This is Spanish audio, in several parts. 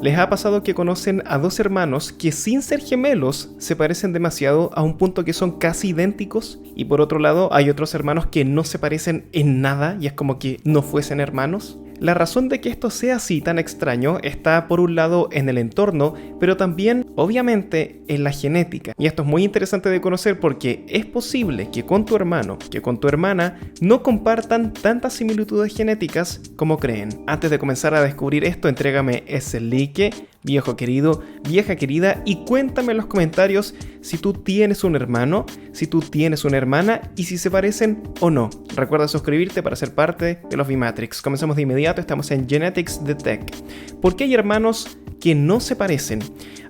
¿Les ha pasado que conocen a dos hermanos que sin ser gemelos se parecen demasiado a un punto que son casi idénticos? Y por otro lado hay otros hermanos que no se parecen en nada y es como que no fuesen hermanos. La razón de que esto sea así tan extraño está por un lado en el entorno, pero también obviamente en la genética. Y esto es muy interesante de conocer porque es posible que con tu hermano, que con tu hermana, no compartan tantas similitudes genéticas como creen. Antes de comenzar a descubrir esto, entrégame ese like, viejo querido, vieja querida, y cuéntame en los comentarios si tú tienes un hermano, si tú tienes una hermana y si se parecen o no. Recuerda suscribirte para ser parte de los V-Matrix. Comencemos de inmediato, estamos en Genetics Detect. ¿Por qué hay hermanos que no se parecen?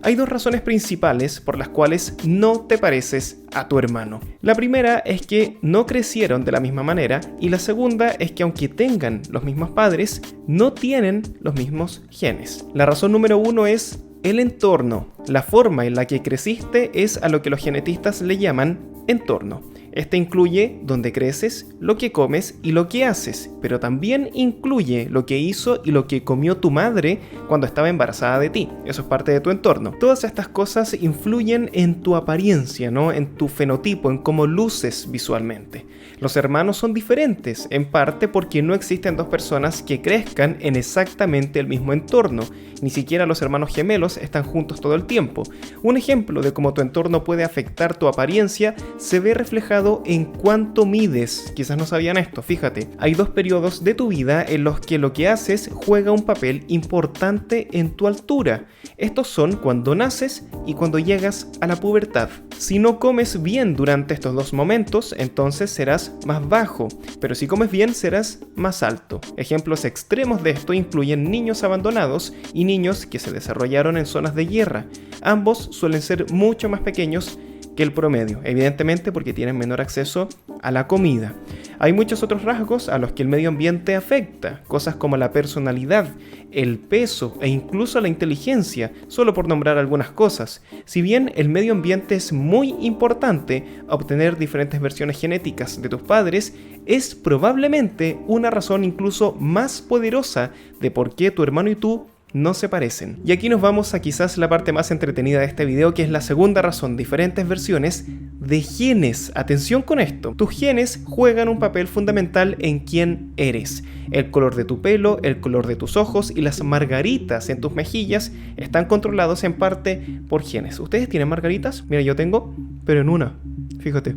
Hay dos razones principales por las cuales no te pareces a tu hermano. La primera es que no crecieron de la misma manera y la segunda es que aunque tengan los mismos padres, no tienen los mismos genes. La razón número uno es el entorno. La forma en la que creciste es a lo que los genetistas le llaman entorno. Este incluye dónde creces, lo que comes y lo que haces, pero también incluye lo que hizo y lo que comió tu madre cuando estaba embarazada de ti. Eso es parte de tu entorno. Todas estas cosas influyen en tu apariencia, ¿no? En tu fenotipo, en cómo luces visualmente. Los hermanos son diferentes, en parte porque no existen dos personas que crezcan en exactamente el mismo entorno. Ni siquiera los hermanos gemelos están juntos todo el tiempo. Un ejemplo de cómo tu entorno puede afectar tu apariencia se ve reflejado en cuánto mides. Quizás no sabían esto, fíjate. Hay dos periodos de tu vida en los que lo que haces juega un papel importante en tu altura. Estos son cuando naces y cuando llegas a la pubertad. Si no comes bien durante estos dos momentos, entonces serás más bajo, pero si comes bien serás más alto. Ejemplos extremos de esto incluyen niños abandonados y niños que se desarrollaron en zonas de guerra. Ambos suelen ser mucho más pequeños que el promedio, evidentemente porque tienen menor acceso a la comida. Hay muchos otros rasgos a los que el medio ambiente afecta, cosas como la personalidad, el peso e incluso la inteligencia, solo por nombrar algunas cosas. Si bien el medio ambiente es muy importante, obtener diferentes versiones genéticas de tus padres es probablemente una razón incluso más poderosa de por qué tu hermano y tú no se parecen. Y aquí nos vamos a quizás la parte más entretenida de este video, que es la segunda razón: diferentes versiones de genes. Atención con esto, tus genes juegan un papel fundamental en quién eres. El color de tu pelo, el color de tus ojos y las margaritas en tus mejillas están controlados en parte por genes. ¿Ustedes tienen margaritas? Mira, yo tengo, pero en una, fíjate.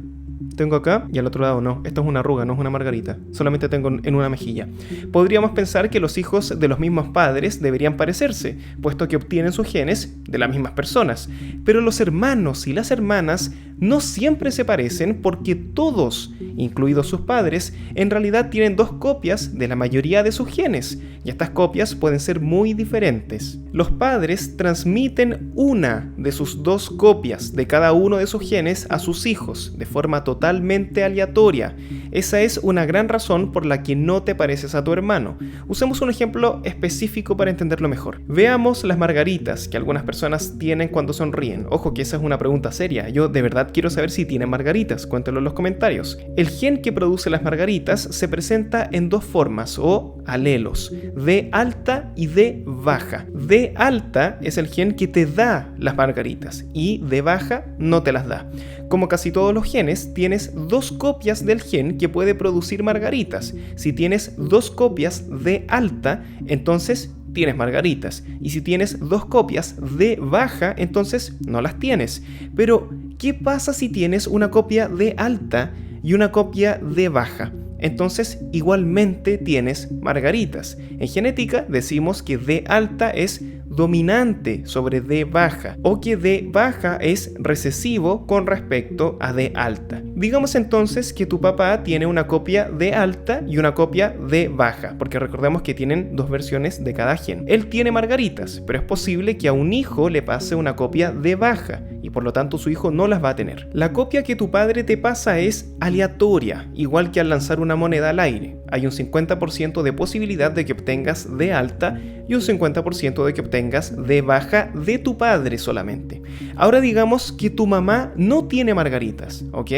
Tengo acá y al otro lado no. Esto es una arruga, no es una margarita. Solamente tengo en una mejilla. Podríamos pensar que los hijos de los mismos padres deberían parecerse, puesto que obtienen sus genes de las mismas personas. Pero los hermanos y las hermanas no siempre se parecen porque todos, incluidos sus padres, en realidad tienen dos copias de la mayoría de sus genes. Y estas copias pueden ser muy diferentes. Los padres transmiten una de sus dos copias de cada uno de sus genes a sus hijos de forma totalmente aleatoria. Esa es una gran razón por la que no te pareces a tu hermano. Usemos un ejemplo específico para entenderlo mejor. Veamos las margaritas que algunas personas tienen cuando sonríen. Ojo que esa es una pregunta seria. Yo de verdad quiero saber si tienen margaritas. Cuéntenlo en los comentarios. El gen que produce las margaritas se presenta en dos formas o alelos: D alta y D baja. D alta es el gen que te da las margaritas y D baja no te las da. Como casi todos los genes, tienes dos copias del gen que puede producir margaritas. Si tienes dos copias de alta, entonces tienes margaritas. Y si tienes dos copias de baja, entonces no las tienes. Pero, ¿qué pasa si tienes una copia de alta y una copia de baja? Entonces igualmente tienes margaritas. En genética decimos que D alta es dominante sobre D baja o que D baja es recesivo con respecto a D alta. Digamos entonces que tu papá tiene una copia D alta y una copia D baja, porque recordemos que tienen dos versiones de cada gen. Él tiene margaritas, pero es posible que a un hijo le pase una copia D baja y por lo tanto su hijo no las va a tener. La copia que tu padre te pasa es aleatoria, igual que al lanzar una moneda al aire. Hay un 50% de posibilidad de que obtengas D alta y un 50% de que obtengas D baja de tu padre solamente. Ahora digamos que tu mamá no tiene margaritas, ¿ok?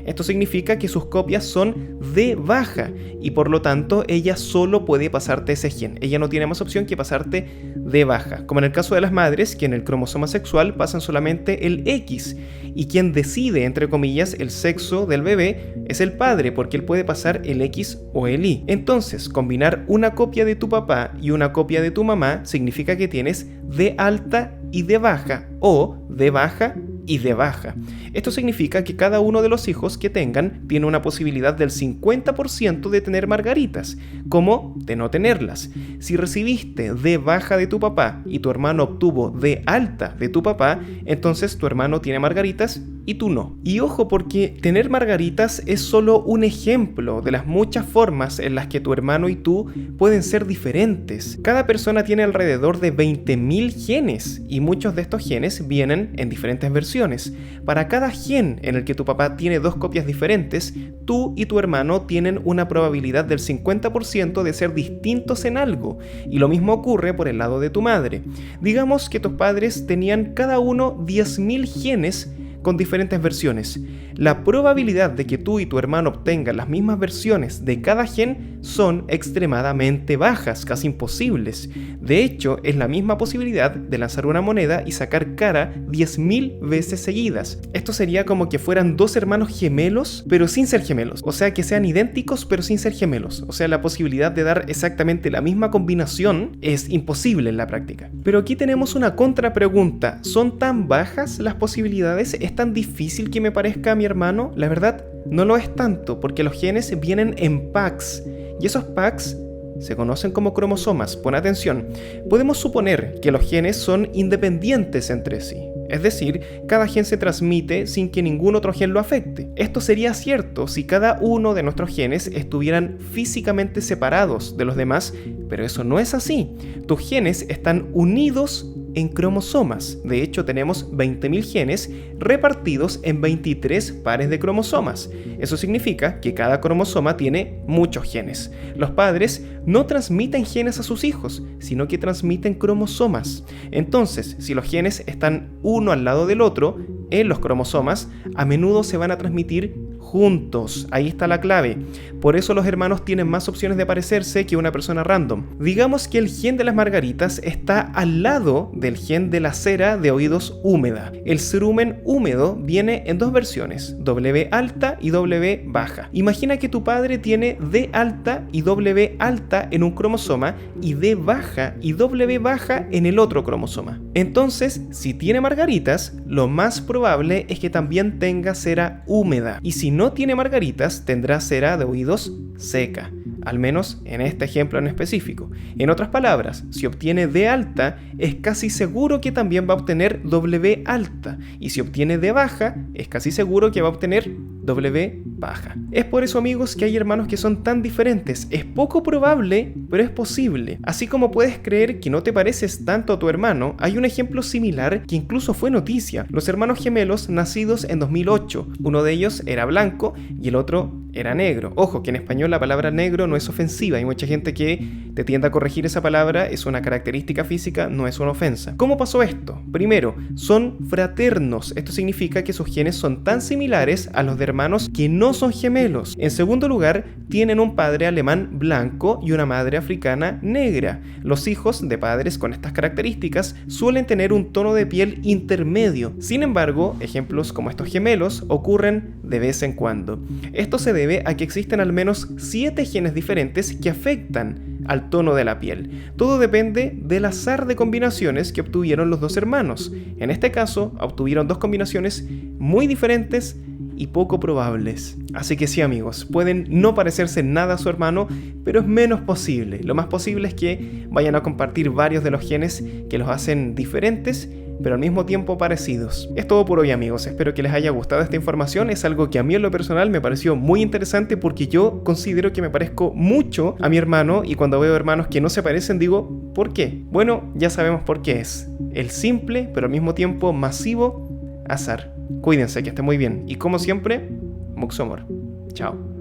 Esto significa que sus copias son de baja y por lo tanto ella solo puede pasarte ese gen. Ella no tiene más opción que pasarte de baja. Como en el caso de las madres, que en el cromosoma sexual pasan solamente el X y quien decide, entre comillas, el sexo del bebé es el padre, porque él puede pasar el X o el Y. Entonces, combinar una copia de tu papá y una copia de tu mamá significa que tienes de alta y de baja, o de baja y de baja. Esto significa que cada uno de los hijos que tengan tiene una posibilidad del 50% de tener margaritas, como de no tenerlas. Si recibiste de baja de tu papá y tu hermano obtuvo de alta de tu papá, entonces tu hermano tiene margaritas y tú no. Y ojo, porque tener margaritas es solo un ejemplo de las muchas formas en las que tu hermano y tú pueden ser diferentes. Cada persona tiene alrededor de 20.000 genes y muchos de estos genes vienen en diferentes versiones. Para cada gen en el que tu papá tiene dos copias diferentes, tú y tu hermano tienen una probabilidad del 50% de ser distintos en algo. Y lo mismo ocurre por el lado de tu madre. Digamos que tus padres tenían cada uno 10.000 genes con diferentes versiones. La probabilidad de que tú y tu hermano obtengan las mismas versiones de cada gen son extremadamente bajas, casi imposibles. De hecho, es la misma posibilidad de lanzar una moneda y sacar cara 10.000 veces seguidas. Esto sería como que fueran dos hermanos gemelos, pero sin ser gemelos. O sea, que sean idénticos, pero sin ser gemelos. O sea, la posibilidad de dar exactamente la misma combinación es imposible en la práctica. Pero aquí tenemos una contrapregunta. ¿Son tan bajas las posibilidades? ¿Es tan difícil que me parezca a mi hermano? La verdad, no lo es tanto, porque los genes vienen en packs, y esos packs se conocen como cromosomas. Pon atención, podemos suponer que los genes son independientes entre sí. Es decir, cada gen se transmite sin que ningún otro gen lo afecte. Esto sería cierto si cada uno de nuestros genes estuvieran físicamente separados de los demás, pero eso no es así. Tus genes están unidos en cromosomas. De hecho, tenemos 20.000 genes repartidos en 23 pares de cromosomas. Eso significa que cada cromosoma tiene muchos genes. Los padres no transmiten genes a sus hijos, sino que transmiten cromosomas. Entonces, si los genes están uno al lado del otro en los cromosomas, a menudo se van a transmitir juntos. Ahí está la clave. Por eso los hermanos tienen más opciones de parecerse que una persona random. Digamos que el gen de las margaritas está al lado del gen de la cera de oídos húmeda. El cerumen húmedo viene en dos versiones, W alta y W baja. Imagina que tu padre tiene D alta y W alta en un cromosoma y D baja y W baja en el otro cromosoma. Entonces, si tiene margaritas, lo más probable es que también tenga cera húmeda. Y si no tiene margaritas, tendrá cera de oídos seca, al menos en este ejemplo en específico. En otras palabras, si obtiene D alta, es casi seguro que también va a obtener W alta, y si obtiene D baja, es casi seguro que va a obtener W baja. Es por eso, amigos, que hay hermanos que son tan diferentes. Es poco probable, pero es posible. Así como puedes creer que no te pareces tanto a tu hermano, hay un ejemplo similar que incluso fue noticia. Los hermanos gemelos nacidos en 2008. Uno de ellos era blanco y el otro era negro. Ojo, que en español la palabra negro no es ofensiva. Hay mucha gente que te tiende a corregir esa palabra. Es una característica física, no es una ofensa. ¿Cómo pasó esto? Primero, son fraternos. Esto significa que sus genes son tan similares a los de hermanos que no son gemelos. En segundo lugar, tienen un padre alemán blanco y una madre africana negra. Los hijos de padres con estas características suelen tener un tono de piel intermedio. Sin embargo, ejemplos como estos gemelos ocurren de vez en cuando. Esto se debe a que existen al menos 7 genes diferentes que afectan al tono de la piel. Todo depende del azar de combinaciones que obtuvieron los dos hermanos. En este caso, obtuvieron dos combinaciones muy diferentes y poco probables. Así que sí, amigos, pueden no parecerse nada a su hermano, pero es menos posible. Lo más posible es que vayan a compartir varios de los genes que los hacen diferentes, pero al mismo tiempo parecidos. Es todo por hoy, amigos. Espero que les haya gustado esta información. Es algo que a mí en lo personal me pareció muy interesante porque yo considero que me parezco mucho a mi hermano, y cuando veo hermanos que no se parecen digo, ¿por qué? Bueno, ya sabemos por qué es. El simple, pero al mismo tiempo masivo azar. Cuídense, que estén muy bien. Y como siempre, mucho amor. Chao.